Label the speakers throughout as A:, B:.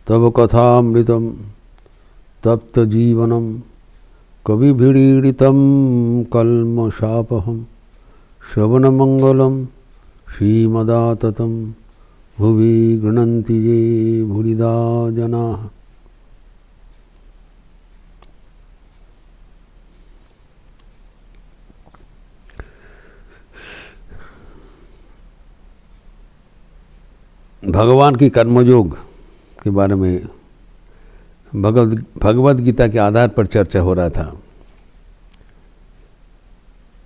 A: तव कथामृतं तप्त जीवनं कविभिरीडितं कल्मषापहं श्रवणमंगलं श्रीमदाततं भुवि गृह्णन्ति ये भूरिदा जनाः। भगवान की कर्मयोग के बारे में भगवद गीता के आधार पर चर्चा हो रहा था।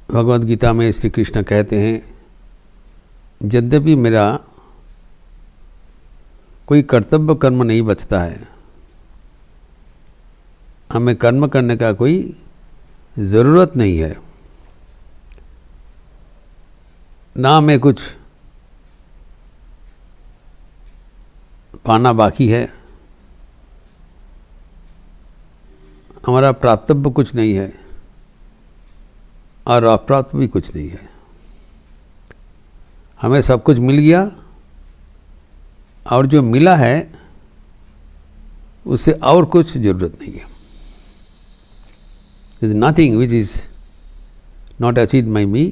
A: भगवद गीता में श्री कृष्ण कहते हैं, यद्यपि मेरा कोई कर्तव्य कर्म नहीं बचता है, हमें कर्म करने का कोई ज़रूरत नहीं है, ना हमें कुछ पाना बाकी है, हमारा प्राप्तव्य कुछ नहीं है और अप्राप्त भी कुछ नहीं है। हमें सब कुछ मिल गया और जो मिला है उससे और कुछ ज़रूरत नहीं है। There is nothing which is not achieved by me,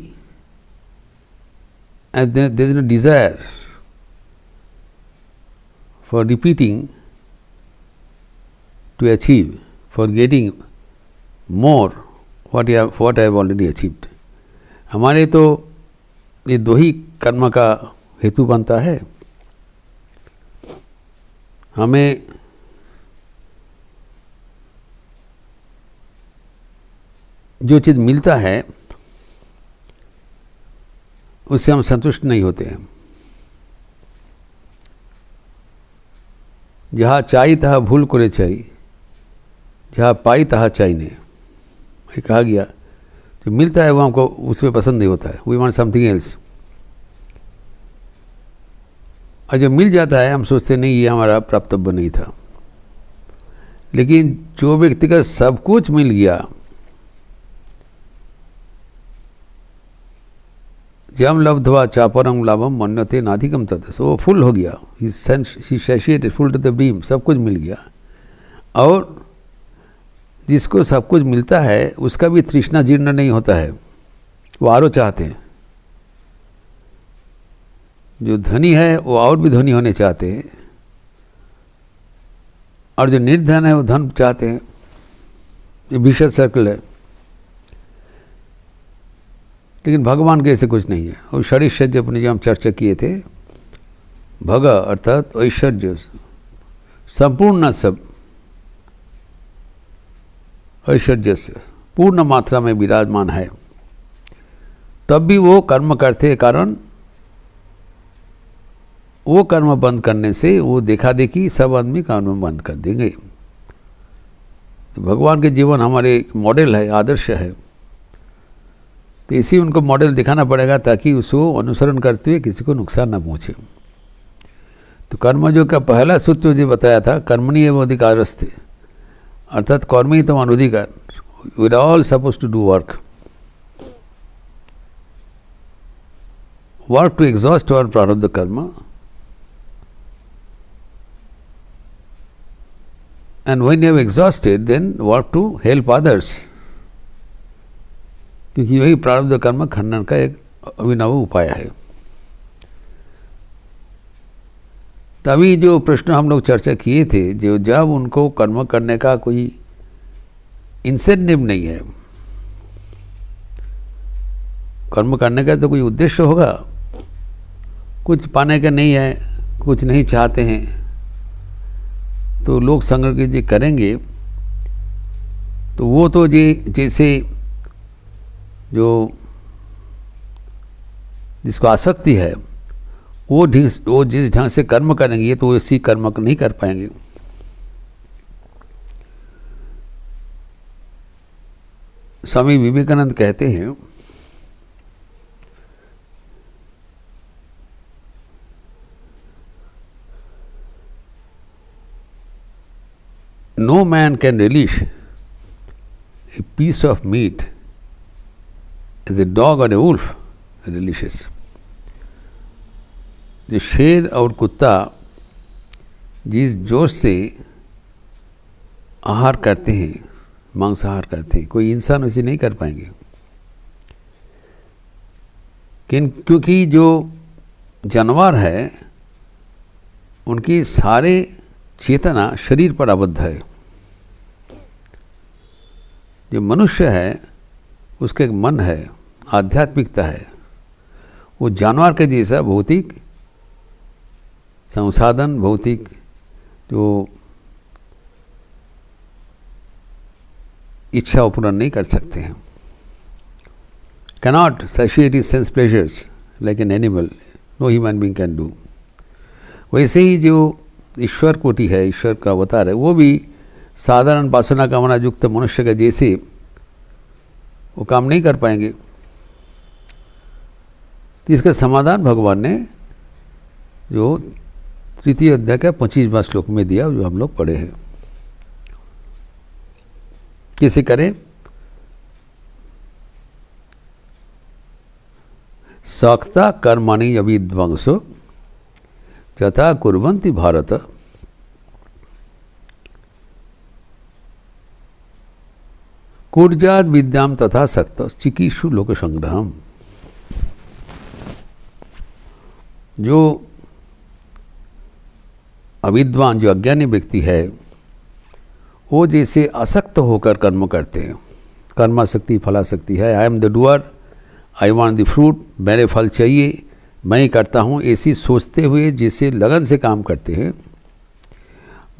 A: and there is no desire for repeating, to achieve, for getting more what I have already achieved. हमारे तो ये दो ही कर्म का हेतु बनता है। हमें जो चीज़ मिलता है उससे हम संतुष्ट नहीं होते हैं। जहाँ चाई तहाँ भूल करे चाई, जहाँ पाई तहाँ चाई ने, ये कहा गया। जो मिलता है वो हमको उसमें पसंद नहीं होता है, वी वांट समथिंग एल्स। और जो मिल जाता है हम सोचते नहीं ये हमारा प्राप्तव्य नहीं था। लेकिन जो व्यक्ति का सब कुछ मिल गया, जम लब्ध्वा चापरम लाभम मन्यते नाधिकम तदस, वो फुल हो गया, he satisfied, full to the brim, सब कुछ मिल गया। और जिसको सब कुछ मिलता है उसका भी तृष्णा जीर्ण नहीं होता है, वो और चाहते हैं। जो धनी है वो और भी धनी होने चाहते हैं, और जो निर्धन है वो धन चाहते हैं। ये विशेष सर्कल है। लेकिन भगवान के ऐसे कुछ नहीं है। और शरीर अपने जो हम चर्चा किए थे, भग अर्थात ऐश्वर्य संपूर्ण सब ऐश्वर्य से पूर्ण मात्रा में विराजमान है, तब भी वो कर्म करते हैं। कारण वो कर्म बंद करने से वो देखा देखी सब आदमी कर्म बंद कर देंगे। तो भगवान के जीवन हमारे एक मॉडल है, आदर्श है। तो इसी उनको मॉडल दिखाना पड़ेगा ताकि उसको अनुसरण करते हुए किसी को नुकसान ना पहुँचे। तो कर्मयोग का पहला सूत्र जो बताया था, कर्मणि एव अधिकारस्ते, अर्थात कर्म ही तो अनुधिकार। We are all suppose to do work to exhaust our प्रारब्ध कर्म, and when you have exhausted then work to help others, क्योंकि वही प्रारब्ध कर्म खंडन का एक अभिनव उपाय है। तभी जो प्रश्न हम लोग चर्चा किए थे, जो जब उनको कर्म करने का कोई इंसेंटिव नहीं है, कर्म करने का तो कोई उद्देश्य होगा, कुछ पाने का नहीं है, कुछ नहीं चाहते हैं, तो लोग संग्रह जी करेंगे। तो वो तो जैसे जो जिसको आसक्ति है वो जिस ढंग से कर्म करेंगे तो वो इसी कर्म को नहीं कर पाएंगे। स्वामी विवेकानंद कहते हैं, no man can relish a piece of meat as a dog or a wolf relishes. जो शेर और कुत्ता जिस जोश से आहार करते हैं, मांसाहार करते हैं, कोई इंसान उसे नहीं कर पाएंगे। क्योंकि जो जानवर है उनकी सारे चेतना शरीर पर आबद्ध है। जो मनुष्य है उसका एक मन है, आध्यात्मिकता है। वो जानवर के जैसा भौतिक संसाधन, भौतिक जो इच्छा पूर्ण नहीं कर सकते हैं। cannot satiate his sense pleasures like an animal, no human being can do। वैसे ही जो ईश्वर कोटि है, ईश्वर का अवतार है, वो भी साधारण वासना कामना युक्त मनुष्य के जैसे वो काम नहीं कर पाएंगे। तो इसका समाधान भगवान ने जो तृतीय अध्याय का 25वां श्लोक में दिया, जो हम लोग पढ़े हैं। कैसे करें? सक्ता कर्माणि अविद्वांसो यथा कुर्वन्ति भारत कुर्जाद विद्याम तथा सक्त चिकीर्षु लोक संग्रहम। जो अविद्वान, जो अज्ञानी व्यक्ति है, वो जैसे आसक्त होकर कर्म करते हैं। कर्माशक्ति फलाशक्ति है। I am the doer, I want the fruit, मेरे फल चाहिए, मैं ही करता हूँ, ऐसी सोचते हुए जैसे लगन से काम करते हैं।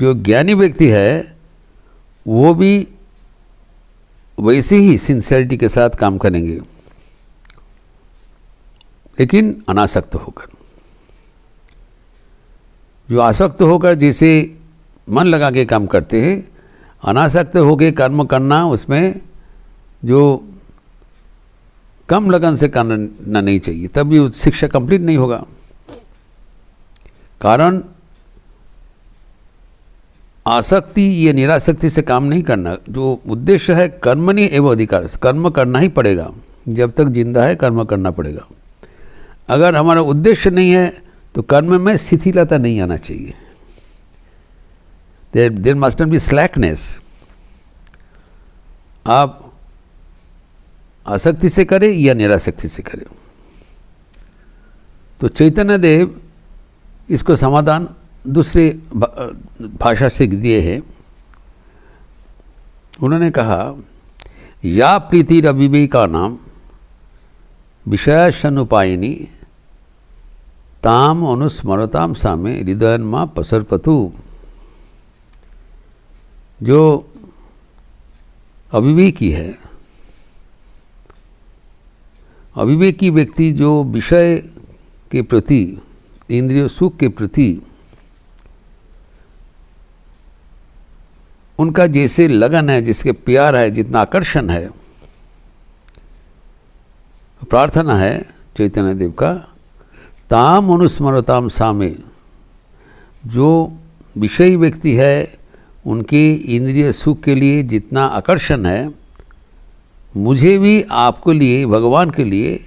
A: जो ज्ञानी व्यक्ति है वो भी वैसे ही सिंसियरिटी के साथ काम करेंगे, लेकिन अनासक्त होकर। जो आसक्त होकर जैसे मन लगा के काम करते हैं, अनासक्त होकर कर्म करना, उसमें जो कम लगन से करना नहीं चाहिए, तभी शिक्षा कंप्लीट नहीं होगा। कारण आसक्ति या निरासक्ति से काम नहीं करना। जो उद्देश्य है कर्मणि एवं अधिकार, कर्म करना ही पड़ेगा। जब तक जिंदा है कर्म करना पड़ेगा। अगर हमारा उद्देश्य नहीं है तो कर्म में शिथिलता नहीं आना चाहिए। There must not be slackness. आप आसक्ति से करें या निरासक्ति से करें। तो चैतन्य देव इसको समाधान दूसरे भाषा से दिए हैं। उन्होंने कहा, या प्रीतिर अविवेका नाम विषयानुपायिनी ताम अनुस्मरताम सामे हृदयन्मा पसरपतु। जो अविवेकी है, अविवेकी व्यक्ति जो विषय के प्रति, इंद्रिय सुख के प्रति उनका जैसे लगन है, जिसके प्यार है, जितना आकर्षण है, प्रार्थना है चैतन्य देव का, ताम अनुस्मरताम सामे। जो विषयी व्यक्ति है उनके इंद्रिय सुख के लिए जितना आकर्षण है, मुझे भी आपके लिए, भगवान के लिए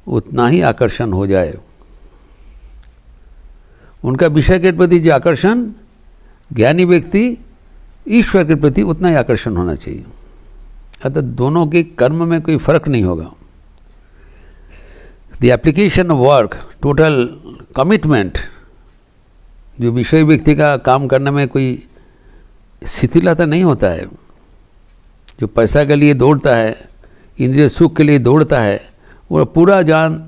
A: उतना ही आकर्षण हो जाए। उनका विषय के प्रति जो आकर्षण, ज्ञानी व्यक्ति ईश्वर के प्रति उतना ही आकर्षण होना चाहिए। अतः दोनों के कर्म में कोई फर्क नहीं होगा। The application of work, total commitment, जो विषय व्यक्ति का काम करने में कोई शिथिलता नहीं होता है। जो पैसा के लिए दौड़ता है, इंद्रिय सुख के लिए दौड़ता है, वो पूरा जान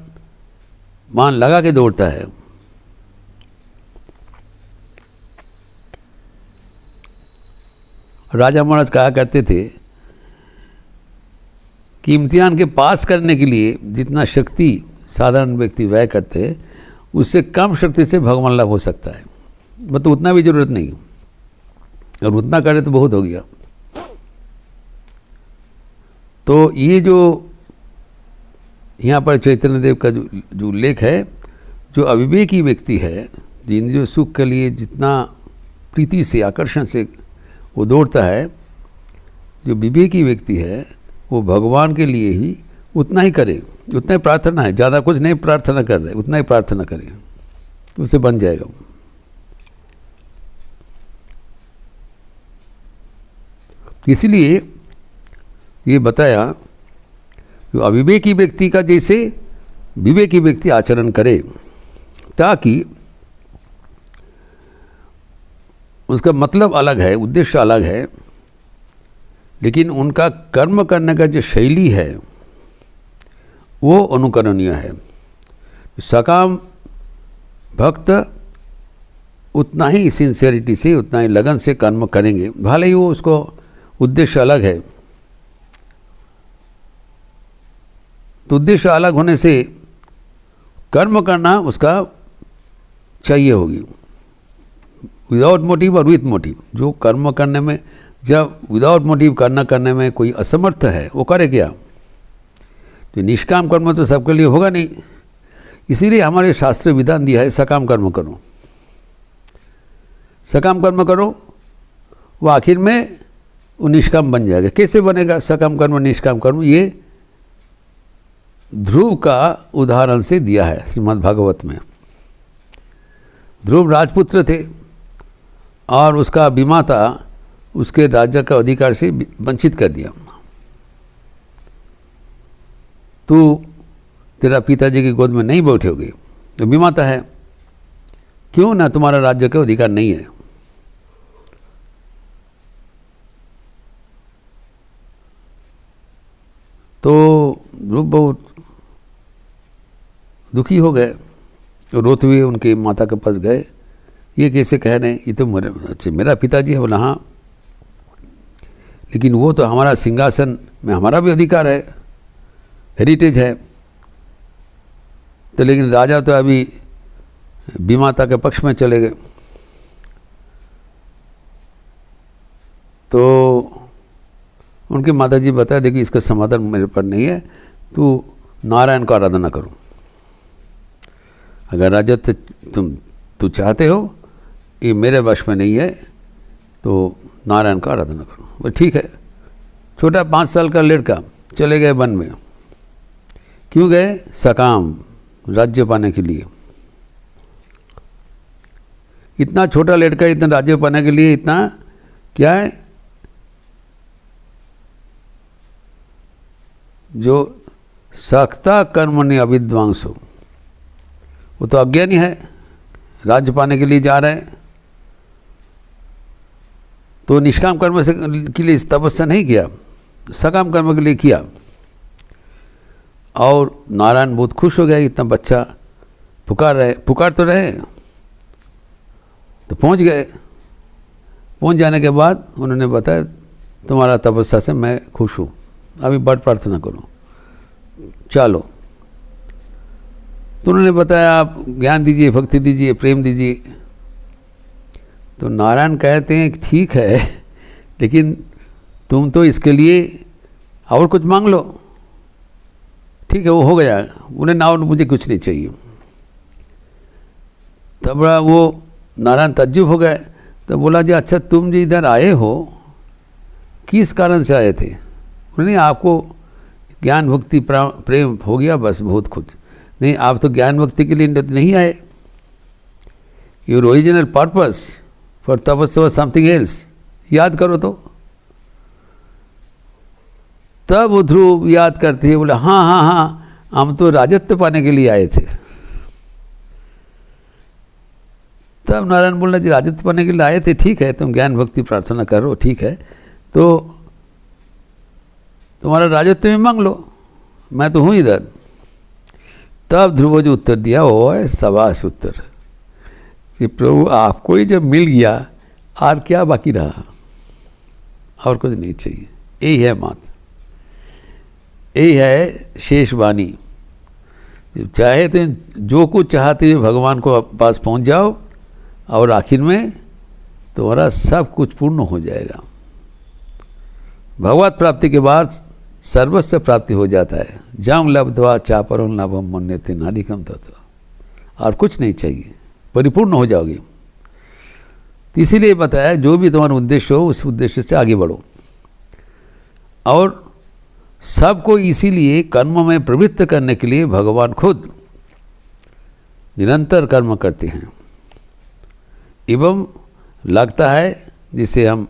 A: मान लगा के दौड़ता है। राजा महाराज कहा करते थे कि इम्तिहान के पास करने के लिए जितना शक्ति साधारण व्यक्ति व्यय करते हैं, उससे कम शक्ति से भगवान लाभ हो सकता है। मतलब उतना भी जरूरत नहीं, और उतना करे तो बहुत हो गया। तो ये जो यहाँ पर चैतन्य देव का जो उल्लेख है, जो अविवेकी व्यक्ति है, जो इंद्रिय सुख के लिए जितना प्रीति से, आकर्षण से वो दौड़ता है, जो विवेकी व्यक्ति है वो भगवान के लिए ही उतना ही करे, उतना ही प्रार्थना है, ज़्यादा कुछ नहीं प्रार्थना कर रहे, उतना ही प्रार्थना करे, उससे बन जाएगा। इसलिए ये बताया कि अविवेकी व्यक्ति का जैसे विवेकी व्यक्ति आचरण करे, ताकि उसका मतलब अलग है, उद्देश्य अलग है, लेकिन उनका कर्म करने का जो शैली है वो अनुकरणीय है। सकाम भक्त उतना ही सिंसियरिटी से, उतना ही लगन से कर्म करेंगे, भले ही वो उसको उद्देश्य अलग है। तो उद्देश्य अलग होने से कर्म करना उसका चाहिए होगी, विदाउट मोटिव और विथ मोटिव। जो कर्म करने में, जब विदाउट मोटिव करने में कोई असमर्थ है, वो करे क्या? तो निष्काम कर्म तो सबके लिए होगा नहीं। इसीलिए हमारे शास्त्र विधान दिया है सकाम कर्म करो, सकाम कर्म करो, वो आखिर में वो निष्काम बन जाएगा। कैसे बनेगा सकाम कर्म निष्काम कर्म? ये ध्रुव का उदाहरण से दिया है श्रीमद् भागवत में। ध्रुव राजपुत्र थे और उसका विमाता उसके राज्य का अधिकार से वंचित कर दिया। तू तेरा पिताजी की गोद में नहीं बैठोगे, तो विमाता है, क्यों ना, तुम्हारा राज्य का अधिकार नहीं है। तो ध्रुव बहुत दुखी हो गए, तो रोते हुए उनके माता के पास गए। ये कैसे कह रहे हैं, ये तो मेरा पिताजी है। बोला हाँ, लेकिन वो तो हमारा सिंहासन में हमारा भी अधिकार है, हेरिटेज है। तो लेकिन राजा तो अभी विमाता के पक्ष में चले गए। तो उनके माताजी बताया, देखिए इसका समाधान मेरे पर नहीं है, तू नारायण का आराधना करो। अगर राजत्व तू चाहते हो, ये मेरे वश में नहीं है, तो नारायण का आराधना करो। वो ठीक है। छोटा 5 साल का लड़का चले गए वन में। क्यों गए? सकाम, राज्य पाने के लिए। इतना छोटा लड़का इतना राज्य पाने के लिए, इतना क्या है, जो सक्ता कर्मणि अविद्वांसो, वो तो अज्ञानी है, राज्य पाने के लिए जा रहे हैं। तो निष्काम कर्म से के लिए तपस्या नहीं किया, सकाम कर्म के लिए किया। और नारायण बहुत खुश हो गया, इतना बच्चा पुकार तो रहे। तो पहुंच गए। पहुंच जाने के बाद उन्होंने बताया, तुम्हारा तपस्या से मैं खुश हूँ, अभी बड़ प्रार्थना करो, चलो। तो उन्होंने बताया, आप ज्ञान दीजिए, भक्ति दीजिए, प्रेम दीजिए। तो नारायण कहते हैं ठीक है, लेकिन तुम तो इसके लिए और कुछ मांग लो। ठीक है, वो हो गया। उन्हें ना, मुझे कुछ नहीं चाहिए। तब वो नारायण तज्जुब हो गए। तो बोला जी, अच्छा तुम जो इधर आए हो, किस कारण से आए थे? उन्होंने, आपको ज्ञान भक्ति प्रेम हो गया, बस बहुत खुश। नहीं, आप तो ज्ञान भक्ति के लिए नहीं आए। योर ओरिजिनल पर्पस फॉर तपस्या समथिंग एल्स। याद करो। तो तब वो ध्रुव याद करते हैं, बोले हाँ हाँ हाँ, हम तो राजत्व पाने के लिए आए थे। तब नारायण बोलना, जी राजत्व पाने के लिए आए थे, ठीक है, तुम ज्ञान भक्ति प्रार्थना करो, ठीक है, तो तुम्हारा राजत्व में मांग लो, मैं तो हूँ इधर। तब ध्रुव जो उत्तर दिया, वो है शाबाश उत्तर कि प्रभु आपको ही जब मिल गया, और क्या बाकी रहा, और कुछ नहीं चाहिए। यही है बात, यही है शेष वाणी। चाहे तो जो कुछ चाहते हुए भगवान को पास पहुंच जाओ, और आखिर में तुम्हारा सब कुछ पूर्ण हो जाएगा। भगवत प्राप्ति के बाद सर्वस्व प्राप्ति हो जाता है। जम लब्ध्वा चापरम लाभम मन्यते नाधिकम तत्व, और कुछ नहीं चाहिए, परिपूर्ण हो जाओगे। इसीलिए बताया, जो भी तुम्हारा उद्देश्य हो, उस उद्देश्य से आगे बढ़ो। और सबको इसीलिए कर्म में प्रवृत्त करने के लिए भगवान खुद निरंतर कर्म करते हैं। एवं लगता है, जिसे हम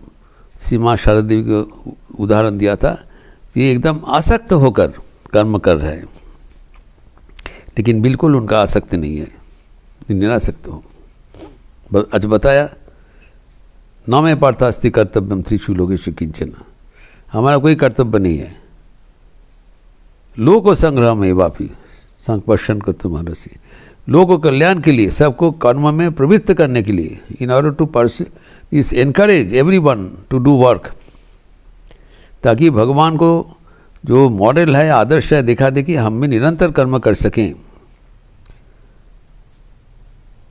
A: श्री माँ शारदा देवी को उदाहरण दिया था, ये एकदम आसक्त होकर कर्म कर रहे हैं, लेकिन बिल्कुल उनका आसक्ति नहीं है, निरासक्त हो। आज बताया न मे पार्थास्ति कर्तव्यम त्रिषु लोकेषु किंचन, हमारा कोई कर्तव्य नहीं है। लोक संग्रह में वापी संपर्शन कर तुम्हारा से, लोक कल्याण के लिए, सबको कर्म में प्रवृत्त करने के लिए, in order to pursue is encourage everyone to do work, ताकि भगवान को जो मॉडल है, आदर्श है, दिखा दे कि हम भी निरंतर कर्म कर सकें।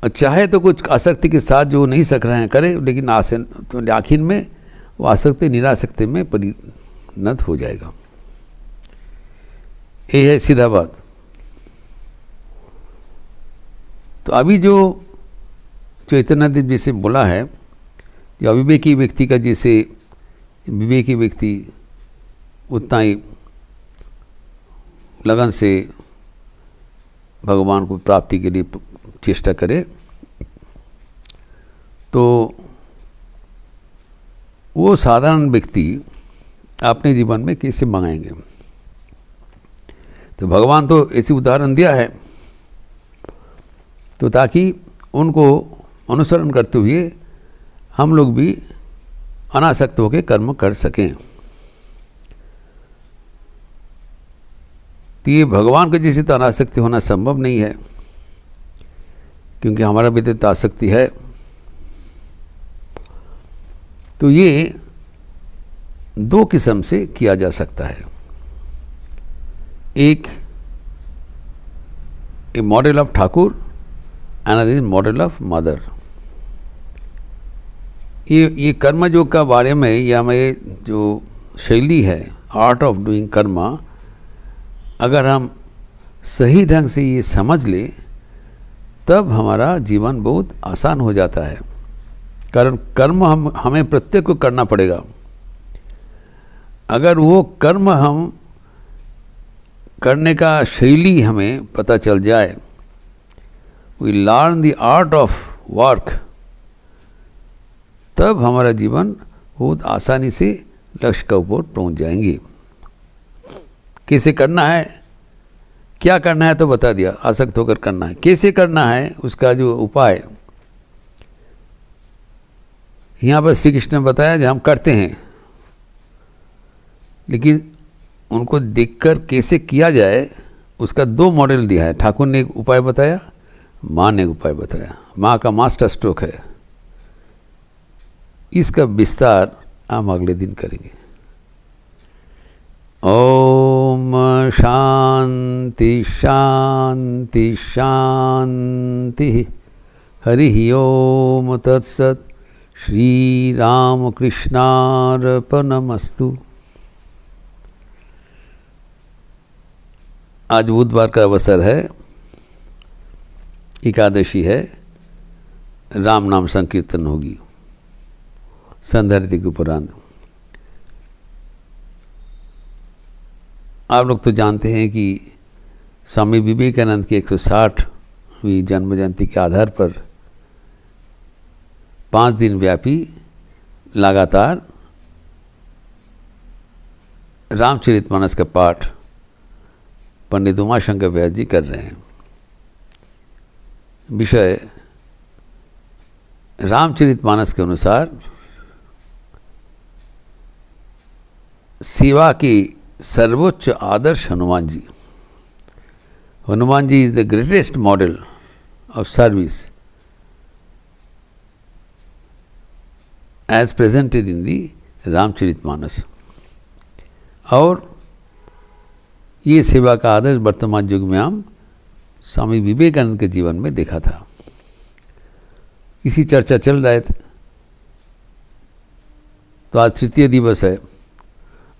A: चाहे तो कुछ आसक्ति के साथ जो नहीं सक रहे हैं करें, लेकिन आखिर में वो आसक्ति निरासक्ति में परिणत हो जाएगा। ये है सीधा बात। तो अभी जो चैतन्य देव जी से बोला है, जो अविवेकी व्यक्ति का जैसे विवेकी व्यक्ति उतना ही लगन से भगवान को प्राप्ति के लिए चेष्टा करे, तो वो साधारण व्यक्ति अपने जीवन में कैसे मंगाएंगे। तो भगवान तो ऐसी उदाहरण दिया है, तो ताकि उनको अनुसरण करते हुए हम लोग भी अनासक्त होकर कर्म कर सकें। तो ये भगवान के जैसे तो अनासक्ति होना संभव नहीं है, क्योंकि हमारा भी तो आसक्ति है। तो ये दो किस्म से किया जा सकता है। एक a model of Thakur, another is model of mother. ये कर्मयोग का बारे में, या मैं जो शैली है आर्ट ऑफ डूइंग कर्मा, अगर हम सही ढंग से ये समझ ले, तब हमारा जीवन बहुत आसान हो जाता है। कारण कर्म हमें प्रत्येक को करना पड़ेगा। अगर वो कर्म हम करने का शैली हमें पता चल जाए, we learn the art of work, तब हमारा जीवन बहुत आसानी से लक्ष्य का ऊपर पहुंच जाएंगे। कैसे करना है, क्या करना है तो बता दिया, आसक्त होकर करना है। कैसे करना है उसका जो उपाय यहाँ पर श्री कृष्ण ने बताया, जो हम करते हैं, लेकिन उनको देखकर कैसे किया जाए उसका दो मॉडल दिया है। ठाकुर ने एक उपाय बताया, माँ ने एक उपाय बताया। माँ का मास्टर स्ट्रोक है, इसका विस्तार हम अगले दिन करेंगे। ओम शांति शांति शांति। हरि ओम तत्सत। श्री राम कृष्णार्पणमस्तु। आज बुधवार का अवसर है, एकादशी है, राम नाम संकीर्तन होगी संध्या आरती के उपरांत। आप लोग तो जानते हैं कि स्वामी विवेकानंद की 160वीं जन्म जयंती के आधार पर 5 दिन व्यापी लगातार रामचरितमानस का पाठ पंडित उमाशंकर व्यास जी कर रहे हैं। विषय रामचरितमानस के अनुसार सेवा की सर्वोच्च आदर्श Hanuman ji. Hanuman ji is the greatest model of service as presented in the Ramcharitmanas. और ये सेवा का आदर्श वर्तमान युग में हम स्वामी विवेकानंद के जीवन में देखा था। इसी चर्चा चल रहे थे। तो आज तृतीय दिवस है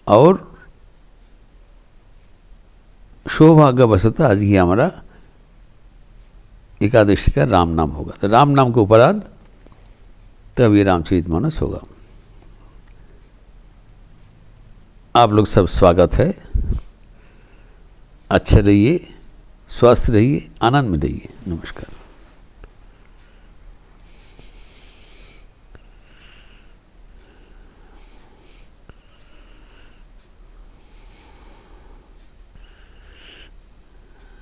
A: और सौभाग्यवशत आज ही हमारा एकादशी का राम नाम होगा। तो राम नाम के उपरांत तब ये रामचरितमानस होगा। आप लोग सब स्वागत है। अच्छे रहिए, स्वस्थ रहिए, आनंद में रहिए। नमस्कार।